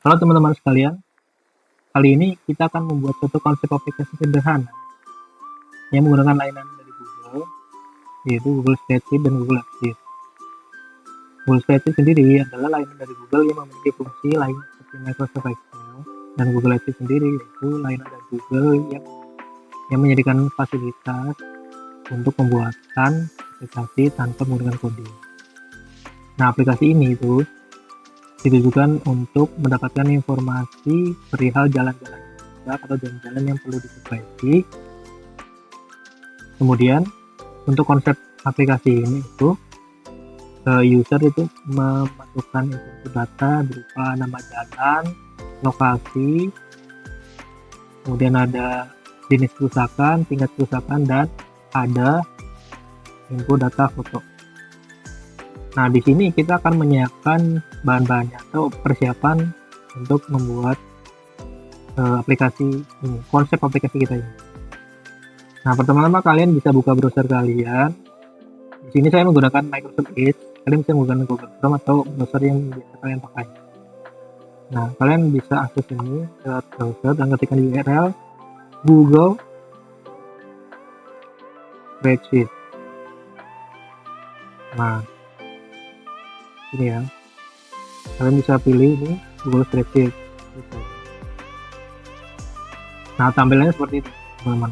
Halo teman-teman sekalian, kali ini kita akan membuat suatu konsep aplikasi sederhana yang menggunakan layanan dari Google, yaitu Google Spreadsheet dan Google Sheet. Google Spreadsheet sendiri adalah layanan dari Google yang memiliki fungsi lain seperti Microsoft Excel, dan Google Sheet sendiri yaitu layanan dari Google yang menyediakan fasilitas untuk pembuatan aplikasi tanpa menggunakan coding. Nah, aplikasi ini ditujukan untuk mendapatkan informasi perihal jalan-jalan atau jalan-jalan yang perlu diperbaiki. Kemudian untuk konsep aplikasi ini user memasukkan input data berupa nama jalan, lokasi, kemudian ada jenis kerusakan, tingkat kerusakan, dan ada input data foto. Nah, di sini kita akan menyiapkan bahan-bahannya atau persiapan untuk membuat aplikasi ini, konsep aplikasi kita ini. Nah, pertama-tama kalian bisa buka browser kalian. Di sini saya menggunakan Microsoft Edge. Kalian bisa menggunakan Google Chrome atau browser yang biasa kalian pakai. Nah, kalian bisa akses ini lewat browser dan ketikkan di URL Google Spreadsheet. Nah, ini ya, kalian bisa pilih ini Google Spreadsheet. Nah, tampilannya seperti itu, teman-teman.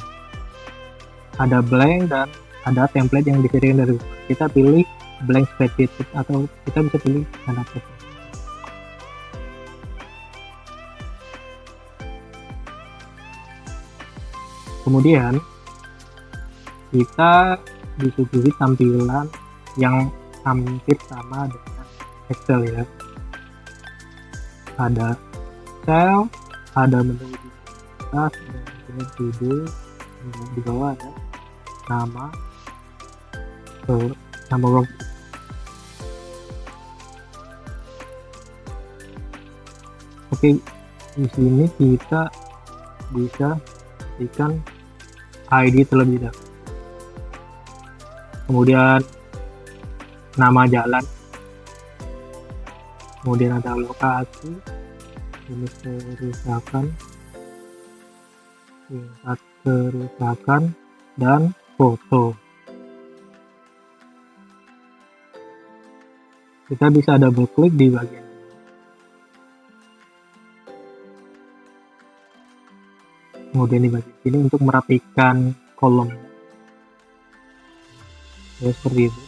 Ada blank dan ada template yang disediakan dari Google. Kita pilih blank spreadsheet atau kita bisa pilih tanda plus. Kemudian kita disuguhi tampilan yang hampir sama dengan Excel ya. Ada cell, ada menu di atas, ada menu judul, di bawah ada nama, row. Oke, di sini kita bisa berikan ID terlebih dahulu. Kemudian nama jalan, kemudian ada lokasi, jenis kerusakan, tingkat kerusakan, dan foto. Kita bisa double klik di bagian ini. Kemudian di bagian sini untuk merapikan kolom ya, seperti itu.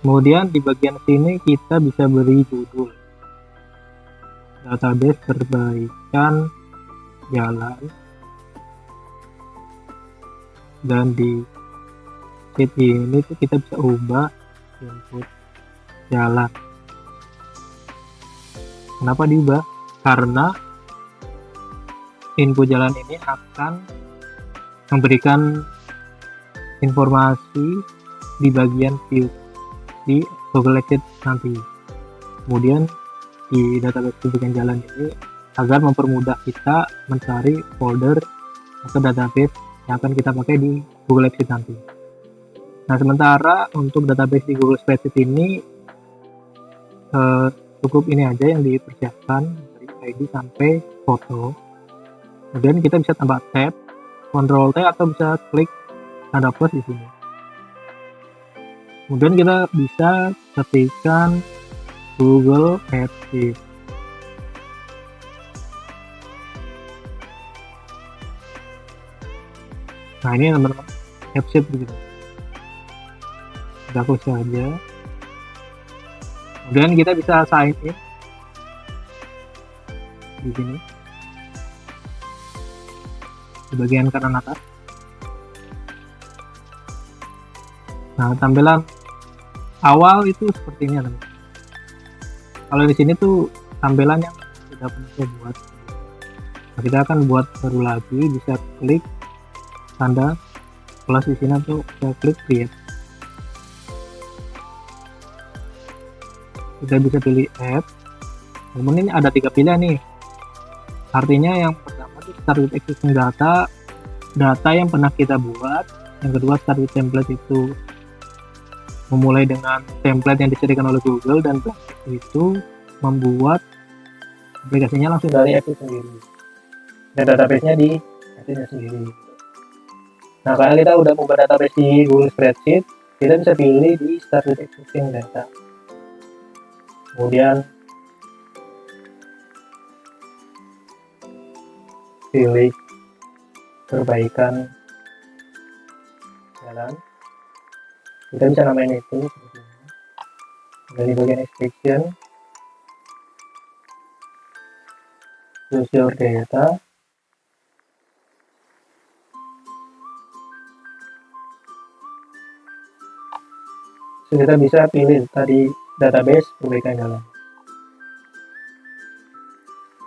Kemudian di bagian sini kita bisa beri judul database perbaikan jalan, dan di sheet ini kita bisa ubah input jalan. Kenapa diubah? Karena input jalan ini akan memberikan informasi di bagian view di Google Sheet nanti. Kemudian di database perbaikan jalan ini agar mempermudah kita mencari folder atau database yang akan kita pakai di Google Sheet nanti. Nah, sementara untuk database di Google Spreadsheet ini cukup ini aja yang dipersiapkan dari ID sampai foto. Kemudian kita bisa tambah tab, Ctrl T, atau bisa klik tanda plus di sini. Kemudian kita bisa ketikkan Google Sheet. Nah, ini teman-teman, Sheet begitu. Kita klik saja. Kemudian kita bisa sign in di sini di bagian kanan atas. Nah, tampilan awal itu seperti ini, teman. Kalau di sini tampilan yang sudah pernah saya buat. Nah, kita akan buat baru lagi, bisa klik tanda plus di sini atau kita klik create. Kita bisa pilih add. Kemudian ini ada 3 pilihan nih. Artinya yang pertama itu start with existing data yang pernah kita buat. Yang kedua start with template itu memulai dengan template yang disediakan oleh Google, dan itu membuat aplikasinya langsung dari Apple sendiri dan database-nya di Apple sendiri. Nah, karena kita udah membuat database di Google Spreadsheet, kita bisa pilih di Start with Existing Data. Kemudian pilih perbaikan jalan. Kita bisa namain itu seperti ini. Dari bagian extraction, choose your data. So, kita bisa pilih tadi database perbaikan jalan.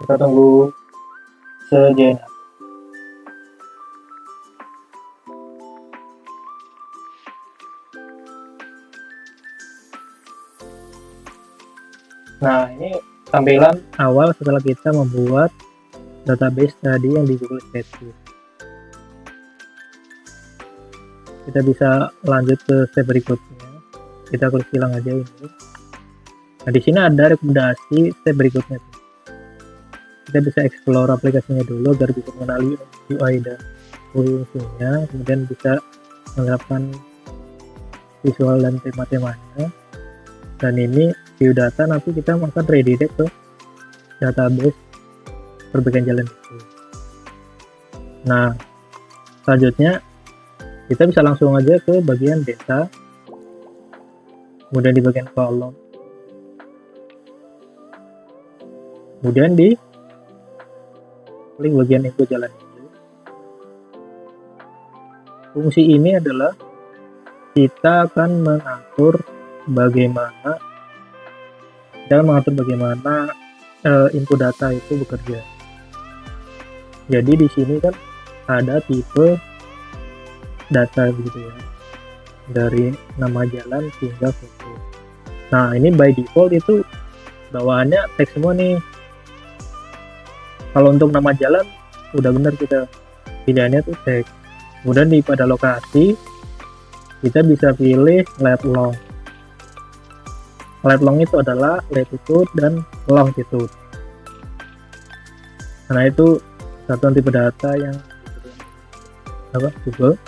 Kita tunggu sejenak. Nah, ini tampilan awal setelah kita membuat database tadi yang di Google Spreadsheet. Kita bisa lanjut ke step berikutnya. Kita klik hilang aja ini. Nah, di sini ada rekomendasi step berikutnya. Kita bisa explore aplikasinya dulu agar bisa mengenali UI dan fungsinya, kemudian bisa menerapkan visual dan tema-temanya. Dan ini view data, nanti kita akan redirect ke database perbaikan jalan itu. Nah, selanjutnya kita bisa langsung aja ke bagian data, kemudian di bagian kolom, kemudian di klik bagian info jalan ini. Fungsi ini adalah kita akan mengatur bagaimana input data itu bekerja. Jadi di sini kan ada tipe data gitu ya, dari nama jalan hingga foto. Nah, ini by default itu bawaannya teks semua nih. Kalau untuk nama jalan udah benar, kita pilihannya tuh teks. Kemudian pada lokasi kita bisa pilih lat long. Lat long itu adalah latitude dan longitude. Karena itu satuan tipe data yang Google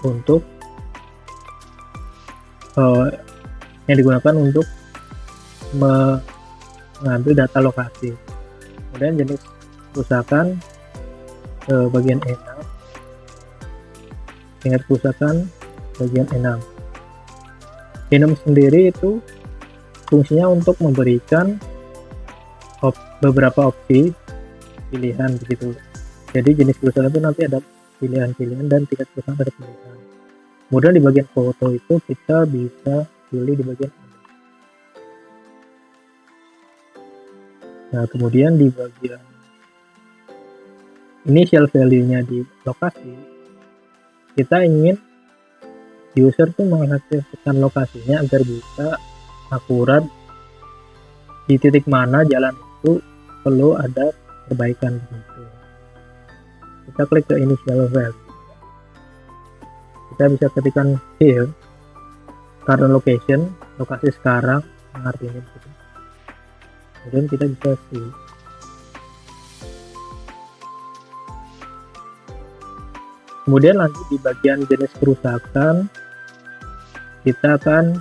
untuk yang digunakan untuk mengambil data lokasi. Kemudian jenis kerusakan bagian E6, tingkat kerusakan bagian E6. E6 sendiri itu fungsinya untuk memberikan beberapa opsi pilihan begitu. Jadi jenis kerusakan itu nanti ada pilihan-pilihan dan tingkat kerusakan ada pilihan. Kemudian di bagian foto itu kita bisa pilih di bagian ini. Nah, kemudian di bagian initial value-nya di lokasi, kita ingin user tuh mengaktifkan lokasinya agar bisa akurat di titik mana jalan itu perlu ada perbaikan gitu. Kita klik ke initial value. Kita bisa ketikkan here current location, lokasi sekarang, artinya gitu. Kemudian kita bisa see. Kemudian lanjut di bagian jenis kerusakan, kita akan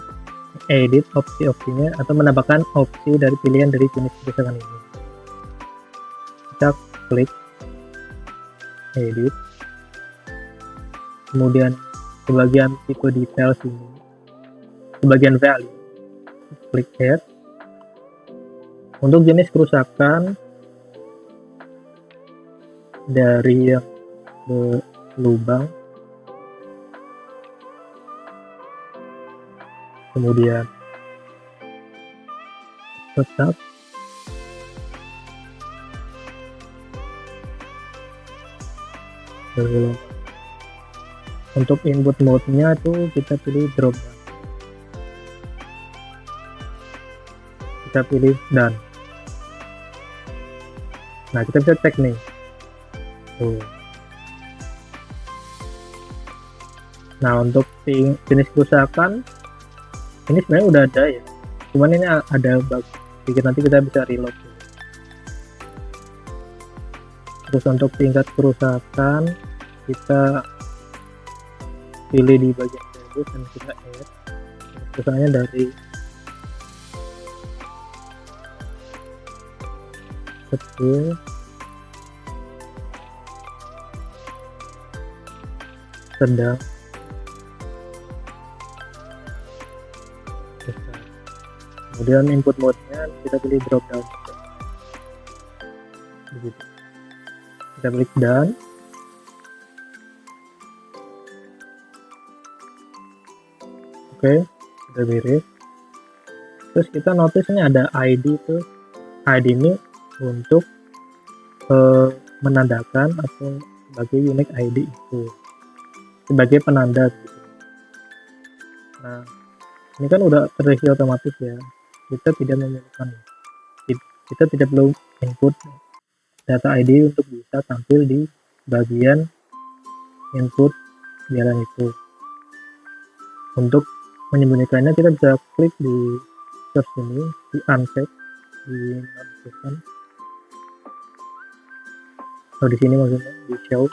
edit opsi-opsinya atau menambahkan opsi dari pilihan dari jenis kerusakan ini. Kita klik edit, kemudian di bagian tipe detail sini, di bagian value, klik add. Untuk jenis kerusakan dari yang lubang, kemudian tetap, untuk input mode-nya tuh kita pilih drop down, kita pilih done. Nah, kita bisa cek nih tuh. Nah, untuk jenis kerusakan ini sebenarnya udah ada ya, cuman ini ada Jadi nanti kita bisa reload. Terus untuk tingkat kerusakan kita pilih di bagian service dan kita add kerusakannya dari kecil sedang besar. Kemudian input mode-nya kita pilih drop down begitu. Kita klik done. Oke, sudah beres. Terus kita notice ini ada ID tuh. ID ini untuk menandakan atau sebagai unique ID itu sebagai penanda gitu. Nah, ini kan udah terisi otomatis ya. Kita tidak memerlukan, kita tidak perlu input data ID untuk bisa tampil di bagian input jalan itu. Untuk menyembunyikannya kita bisa klik di search ini, di unset, di nonaktifkan. Di sini maksudnya di show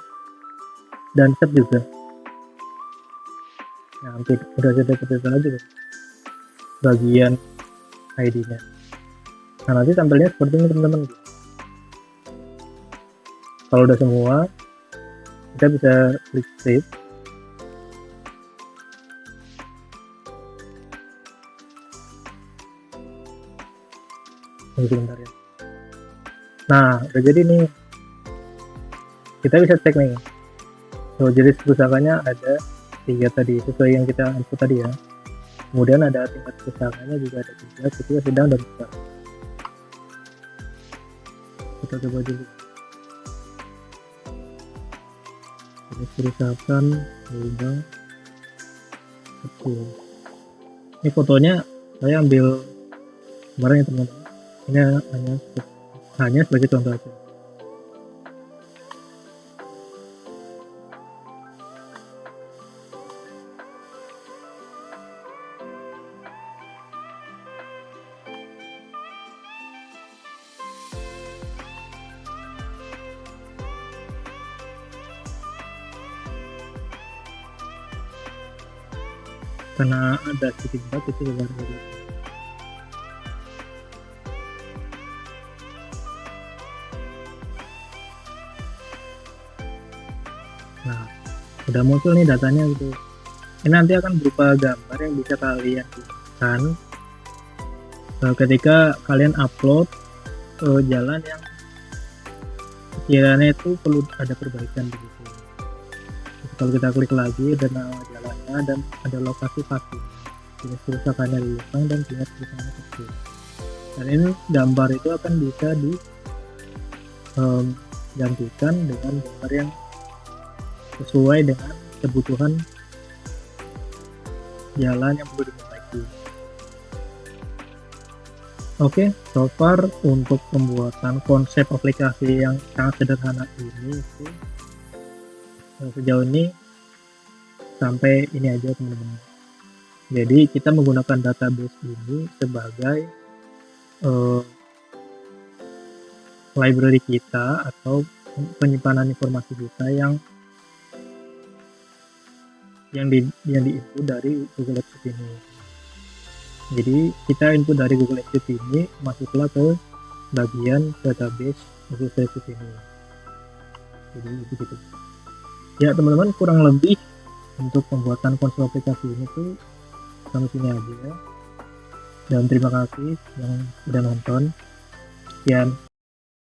dan set juga. Nah, nanti udah seperti itu aja bagian ID-nya. Nah, nanti tampilnya seperti ini teman-teman. Kalau udah semua, kita bisa klik save. Sebentar ya. Nah, udah jadi nih. Kita bisa cek nih. Jenis kerusakannya ada 3 tadi, sesuai yang kita input tadi ya. Kemudian ada tingkat kerusakannya juga ada 3, kecil, sedang, dan besar. Kita coba dulu. Jenis kerusakan berubah kecil. Ini fotonya saya ambil kemarin ya teman-teman. Ini hanya sebagai contoh aja. Karena ada sedikit bug itu baru. Nah, udah muncul nih datanya gitu. Ini nanti akan berupa gambar yang bisa kalian gunakan ketika kalian upload jalan yang sekiranya itu perlu ada perbaikan begitu. Jadi, kalau kita klik lagi ada nama jalannya dan ada lokasi pasti, jenis kerusakannya lubang dan tingkat kerusakannya kecil. Dan ini gambar itu akan bisa digantikan dengan gambar yang sesuai dengan kebutuhan jalan yang perlu diperbaiki. Oke, so far untuk pembuatan konsep aplikasi yang sangat sederhana ini itu sejauh ini sampai ini aja teman-teman. Jadi kita menggunakan database ini sebagai library kita atau penyimpanan informasi kita yang diinput dari Google Apps ini. Jadi kita input dari Google Apps ini masuklah ke bagian database Google Apps ini. Jadi begitu. Ya teman-teman, kurang lebih untuk pembuatan konsep aplikasi ini tuh sampai sini aja. Dan terima kasih yang sudah nonton. Sekian.